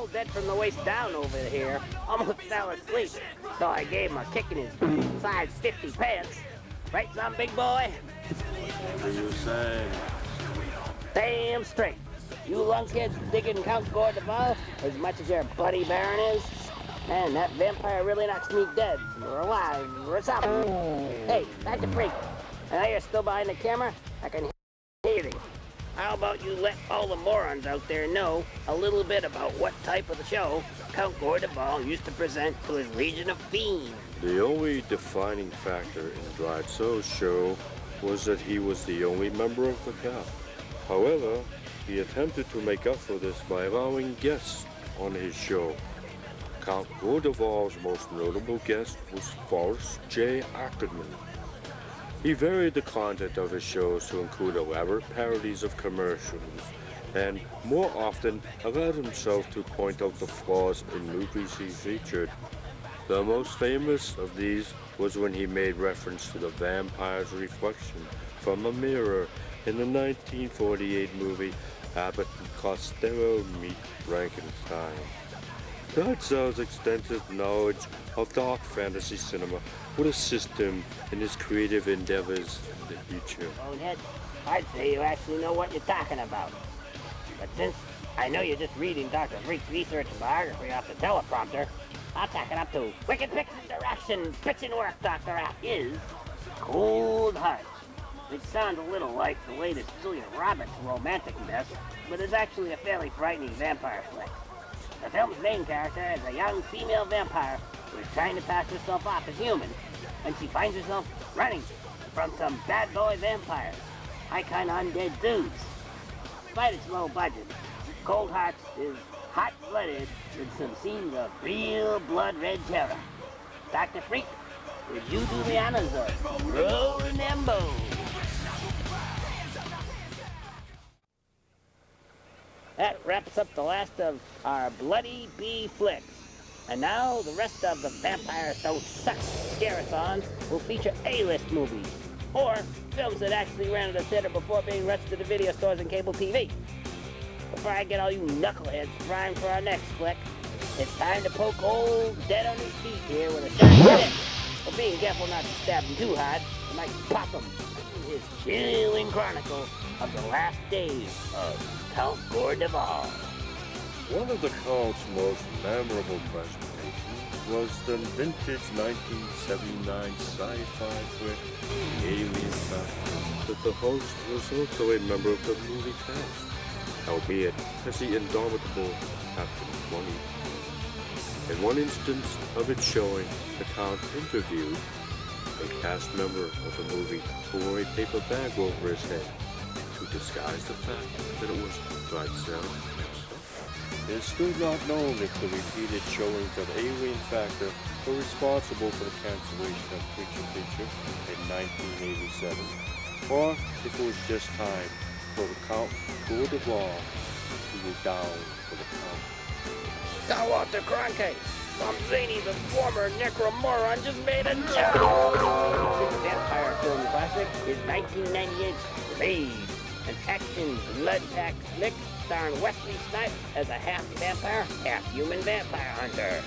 all dead from the waist down over here. Almost fell asleep. So I gave him a kick in his size 50 pants. Right, some big boy? What are you saying? Damn straight. You lunkheads digging Count Gore as much as your buddy Baron is? Man, that vampire really knocks me dead, or alive, or something. Hey, that's a freak. I know you're still behind the camera. I can hear you. How about you let all the morons out there know a little bit about what type of the show Count Gore used to present to his legion of fiends? The only defining factor in Dryadso's show was that he was the only member of the cast. However, he attempted to make up for this by allowing guests on his show. Count Gore's most notable guest was Forrest J. Ackerman. He varied the content of his shows to include elaborate parodies of commercials, and more often allowed himself to point out the flaws in movies he featured. The most famous of these was when he made reference to the vampire's reflection from a mirror in the 1948 movie Abbott and Costello Meet Frankenstein. Dryadso's extensive knowledge of dark fantasy cinema would assist him in his creative endeavors in the future. Bonehead, I'd say you actually know what you're talking about. But since I know you're just reading Dr. Freak's research biography off the teleprompter, I'll tack it up to Wicked Picture Direction Pitching Work, Dr. App is Cold Hearts. It sounds a little like the latest Julia Roberts romantic mess, but is actually a fairly frightening vampire flick. The film's main character is a young female vampire who is trying to pass herself off as human, and she finds herself running from some bad boy vampires, icon undead dudes. Despite its low budget, Cold Hearts is hot-blooded with some scenes of real blood-red terror. Dr. Freak, would you do the honors of rolling them bones? That wraps up the last of our Bloody B flicks. And now the rest of the Vampires Don't Suck Scare-a-thon will feature A-list movies, or films that actually ran at the theater before being rented to the video stores and cable TV. Before I get all you knuckleheads primed for our next flick, it's time to poke old Dead on his feet here with a shotgun stick. But being careful not to stab him too hard, you might pop him in his chilling chronicle of the last days of Count Gore. One of the Count's most memorable presentations was the vintage 1979 sci-fi flick Alien Factor, that the host was also a member of the movie cast, albeit as the indomitable Captain 20. In one instance of its showing, the Count interviewed a cast member of the movie who wore a paper bag over his head to disguise the fact that it was Dryadso himself. It is still not known if the repeated showings of Alien Factor were responsible for the cancellation of Creature Feature in 1987, or if it was just time for the Count Gore to go down for the count. Now Walter Cronkite, Zombzany, the former Necromancer, just made a joke. This vampire film classic is 1998's Blade, an action blood-packed flick starring Wesley Snipes as a half-vampire, half-human vampire hunter.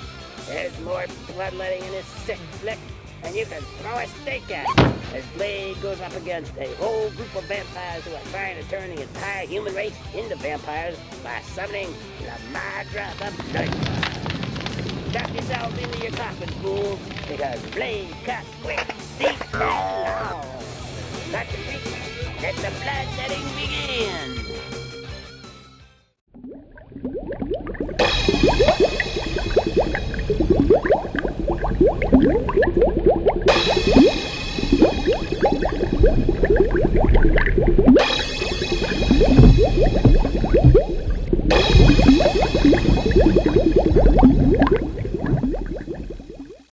There's more bloodletting in this sick flick than you can throw a steak at, as Blade goes up against a whole group of vampires who are trying to turn the entire human race into vampires by summoning La Madre the Blood. Strap yourselves into your coffin, fools, because Blade cuts quick, deep, and long. Dr. Freak, let the bloodletting begin.